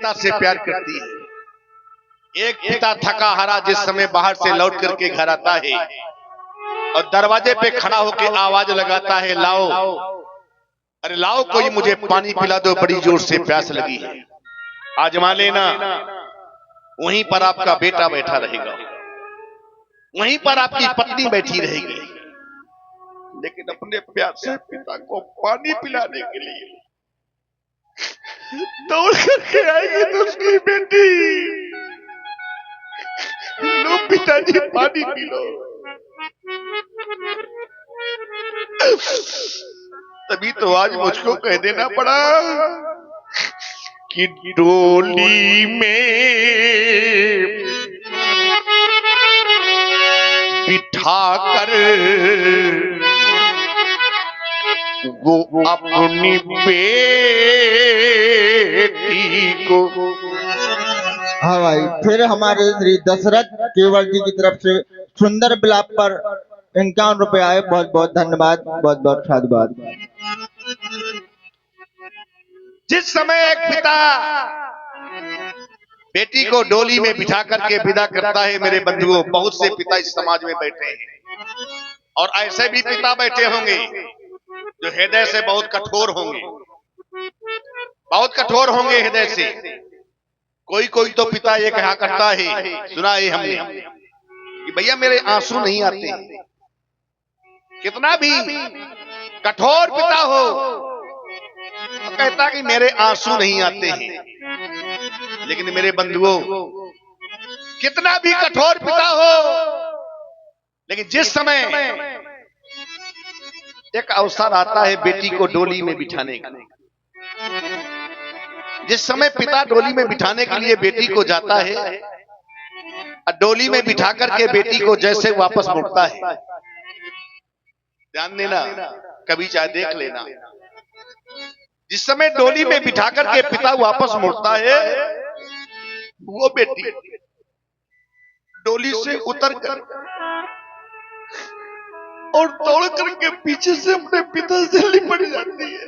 पिता से प्यार करती है। एक पिता थका हारा जिस समय बाहर से लौट करके घर आता है और दरवाजे पे खड़ा होकर आवाज लगाता है, लाओ, अरे लाओ, कोई मुझे पानी पिला दो, बड़ी जोर से प्यास लगी है, आजमा लेना। वहीं पर आपका बेटा बैठा रहेगा, वहीं पर आपकी पत्नी बैठी रहेगी, लेकिन अपने प्यासे पिता को पानी पिलाने के लिए दौड़ करके आएगी तो उसकी बेटी, लो पिताजी पानी पी लो। तभी तो आज मुझको कह देना पड़ा कि डोली में बिठा कर वो अपनी बेटी को। हाँ भाई, फिर हमारे श्री दशरथ केवल जी की तरफ से सुंदर विलाप पर 51 रुपए आए। बहुत बहुत धन्यवाद, बहुत बहुत साधुवाद। जिस समय एक पिता बेटी को डोली में बिठा करके विदा करता है, मेरे बंधुओं, बहुत से पिता इस समाज में बैठे हैं और ऐसे भी पिता बैठे होंगे जो हृदय से बहुत कठोर होंगे, बहुत कठोर होंगे हृदय से। कोई कोई तो पिता ये कहा करता है, सुना है हमने, कि भैया मेरे आंसू नहीं आते। कितना भी कठोर पिता हो तो कहता कि मेरे आंसू नहीं आते हैं। लेकिन मेरे बंधुओं, कितना भी कठोर पिता हो, लेकिन जिस समय एक अवसर आता है बेटी को डोली में बिठाने का, जिस समय पिता डोली में बिठाने के लिए बेटी को जाता है, डोली में बिठा करके बेटी को जैसे वापस मुड़ता है, ध्यान देना, कभी चाहे देख लेना, जिस समय डोली में बिठा करके पिता वापस मुड़ता है, वो बेटी डोली से उतर कर और दौड़ करके पीछे से अपने पिता से लिपट जाती है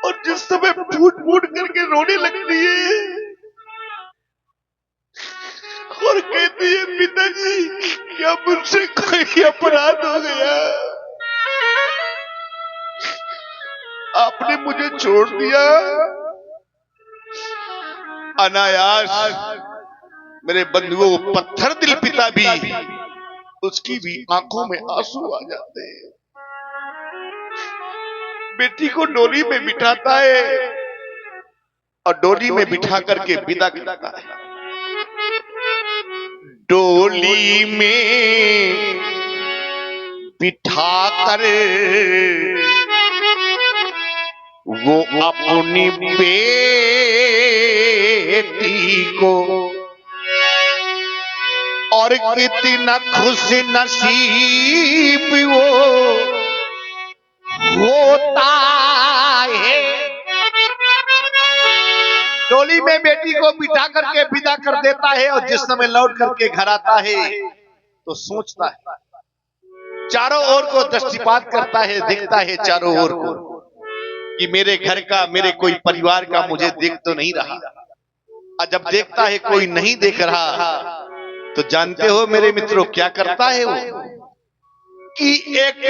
और जिस समय फूट फूट करके रोने लगती है और कहती है, पिताजी क्या मुझसे कोई अपराध हो गया, आपने मुझे छोड़ दिया। अनायास मेरे बंधुओं, पत्थर दिल पिता भी, उसकी भी आंखों में आंसू आ जाते हैं। बेटी को डोली में बिठाता है और डोली में बिठा करके विदा करता है। डोली में बिठा कर वो अपनी बेटी को, और कितना खुश नसीब वो होता है। डोली में बेटी को बिठा करके विदा कर देता है और जिस समय लौट करके घर आता है तो सोचता है, चारों ओर को दृष्टिपात करता है, देखता है चारों ओर को कि मेरे घर का, मेरे कोई परिवार का मुझे देख तो नहीं रहा। और जब देखता है कोई नहीं देख रहा तो जानते हो मेरे मित्रों क्या करता है वो, कि एक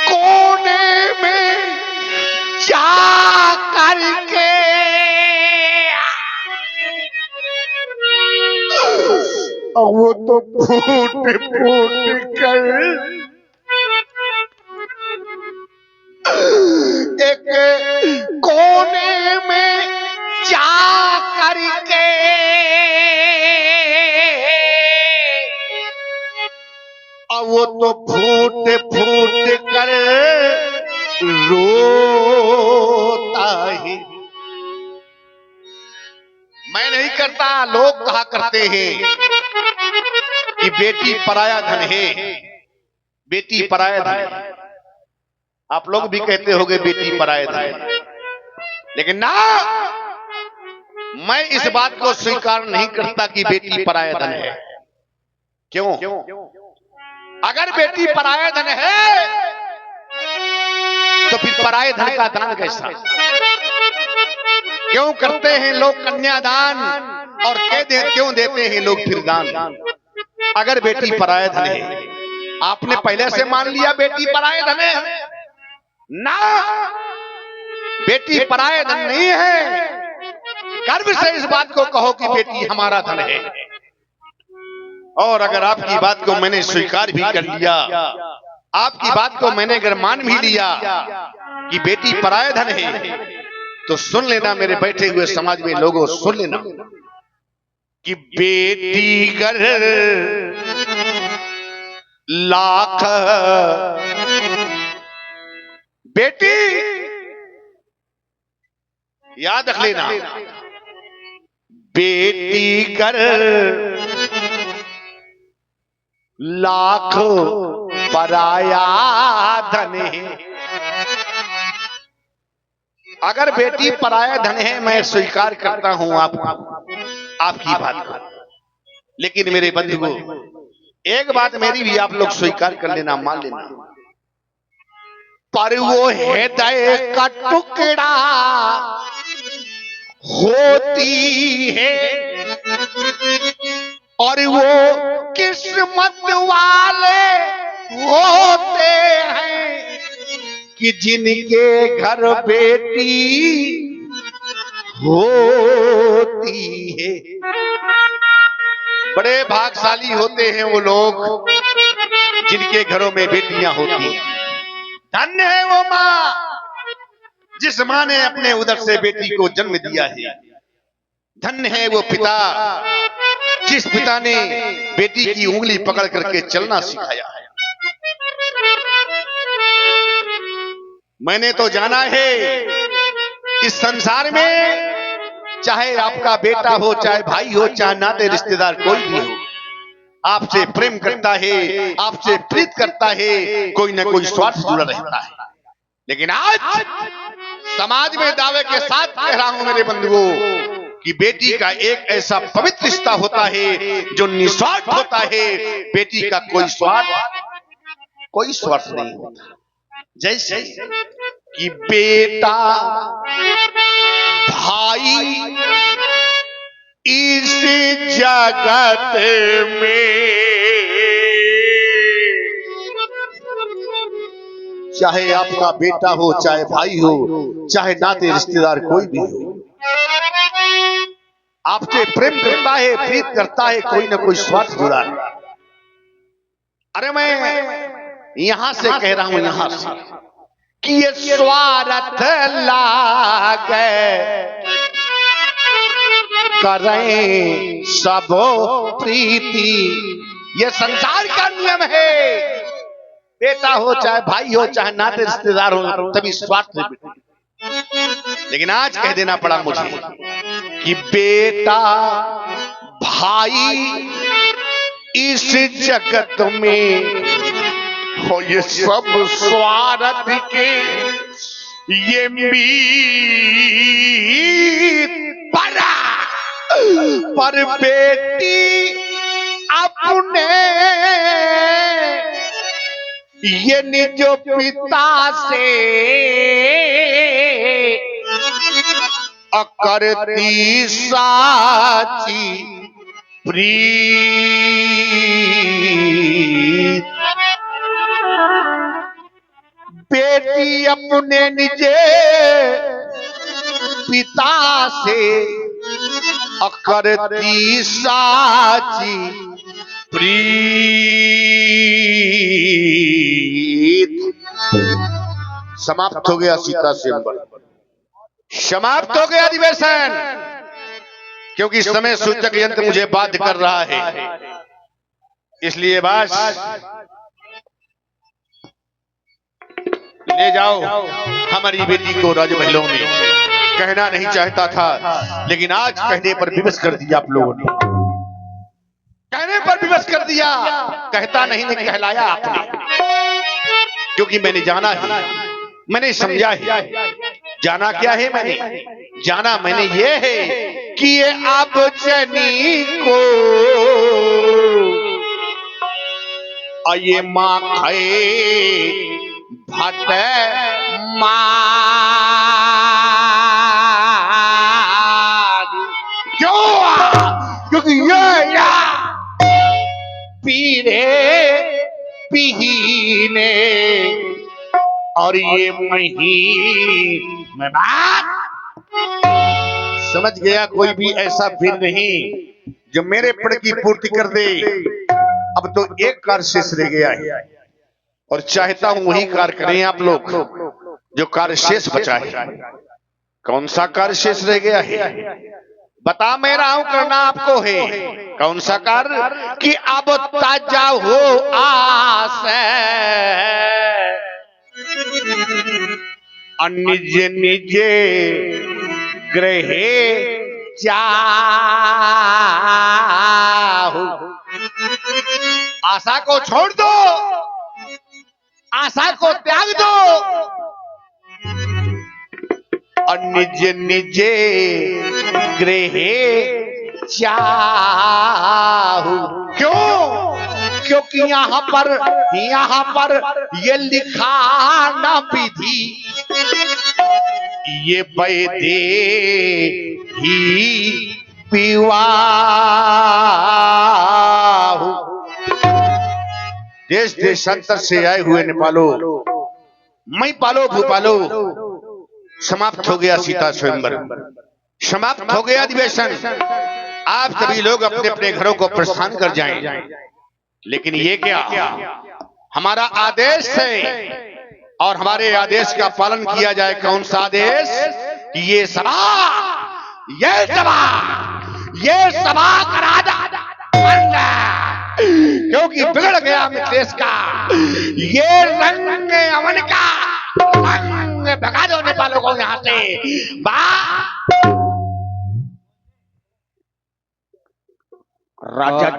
कोने में जा करके वो तो फूट फूट कर एक कोने में जा करके वो तो फूट फूट कर रोता है। मैं नहीं करता, लोग कहा करते हैं कि बेटी पराया धन है, बेटी पराया धन है। आप लोग भी कहते होंगे बेटी पराया धन है, लेकिन ना, मैं इस बात को स्वीकार नहीं करता कि बेटी पराया धन है। क्यों? अगर बेटी पराया धन है तो तो फिर पराये धन का दान कैसा? क्यों करते हैं लोग कन्यादान और क्यों देते हैं लोग फिर दान? अगर बेटी पराये धन है, आपने पहले से मान लिया बेटी पराये धन है ना, बेटी पराये धन नहीं है। गर्व से इस बात को कहो कि बेटी हमारा धन है। और अगर आपकी बात को मैंने स्वीकार भी कर लिया, आपकी बात को मैंने अगर मान भी लिया कि बेटी पराये धन है, तो सुन लेना मेरे बैठे हुए समाज में लोगों, सुन लेना कि बेटी घर लाख, बेटी याद रख लेना, बेटी कर लाख पराया धन है। अगर बेटी पराया धन है, मैं स्वीकार करता हूं आपकी बात को, लेकिन मेरे बंधुओं एक बात मेरी भी आप लोग स्वीकार कर लेना, मान लेना, पर वो हृदय का टुकड़ा होती है और वो किस्मत वाले होते हैं कि जिनके घर बेटी होती है। बड़े भाग्यशाली होते हैं वो लोग जिनके घरों में बेटियां होती हैं। धन्य है वो माँ जिस माँ ने अपने उदर से बेटी को जन्म दिया है। धन्य है वो पिता जिस पिता ने बेटी की उंगली पकड़ करके चलना सिखाया है। मैंने तो जाना है इस संसार में, चाहे आपका बेटा हो, चाहे भाई हो, चाहे नाते रिश्तेदार कोई भी हो, आपसे प्रेम करता है, आपसे प्रीत करता है, कोई ना कोई स्वार्थ जुड़ा रहता है। लेकिन आज समाज में दावे के साथ कह रहा हूं मेरे बंधुओं कि बेटी का एक ऐसा पवित्र रिश्ता होता है जो निस्वार्थ होता है। बेटी का कोई स्वार्थ नहीं होता। जैसे कि बेटा भाई इस जगत में, चाहे आपका बेटा हो, चाहे भाई हो, चाहे नाते रिश्तेदार कोई भी हो, आपसे प्रेम करता है, प्रीत करता है, कोई ना कोई स्वार्थ जुड़ा है। अरे मैं यहां से कह रहा हूं, यहां से कि ये स्वार्थ लागे करें सब प्रीति, ये संसार का नियम है। बेटा हो, चाहे भाई हो, चाहे नाते रिश्तेदार हो, तभी स्वार्थ है। लेकिन आज कह देना पड़ा मुझे कि बेटा भाई इस जगत में हो, ये सब स्वार्थ के ये मीत पड़ा, पर बेटी अपने ये निज पिता से करती साची प्रीत। बेटी अपने निजे पिता से करती साची प्रीत। समाप्त हो गया सीता स्वयंवर, समाप्त हो गया अधिवेशन, क्योंकि समय सूचक यंत्र मुझे बाध्य कर रहा है। इसलिए बस ले जाओ हमारी बेटी को राजमहलों में। कहना नहीं चाहता था, लेकिन आज कहने पर विवश कर दिया आप लोगों ने, कहने पर विवश कर दिया। कहता नहीं कहलाया आपने, क्योंकि मैंने जाना है, मैंने समझा है। जाना क्या है मैंने? जाना मैंने ये है कि ये अब जनी को ये माँ खाए भट मारी। क्यों? क्योंकि ये पीरे पीने और ये महीना। समझ गया, कोई भी ऐसा वीर नहीं जो मेरे प्रण की पूर्ति कर दे। अब तो एक कार्य शेष रह गया है और चाहता हूं वही कार्य करें आप लोग जो कार्य शेष बचा है। कौन सा कार्य शेष रह गया है बता मैं रहा हूं, करना आपको है। कौन सा कार्य? कि अब ताजा हो आस निज निज ग्रहे जाहु। आशा को छोड़ दो, आशा को त्याग दो और निज निज गृहे जाहु। क्यों? क्योंकि यहाँ पर ये लिखा न विधि, ये वैदे ही पिवाहु। देश देशांतर से आए हुए नेपालो, मैं पालो भूपालो, समाप्त हो गया सीता स्वयंवर, समाप्त हो गया अधिवेशन। आप सभी लोग अपने अपने घरों को प्रस्थान कर जाएं। लेकिन ये क्या, हमारा आदेश है और हमारे आदेश का पालन किया जाए। कौन सा आदेश? कि ये सभा का राजा बन गया। क्योंकि बिगड़ गया मिथिलेश का ये रंग अमन का रंग। भगा दो नेपालों को यहां से। राजा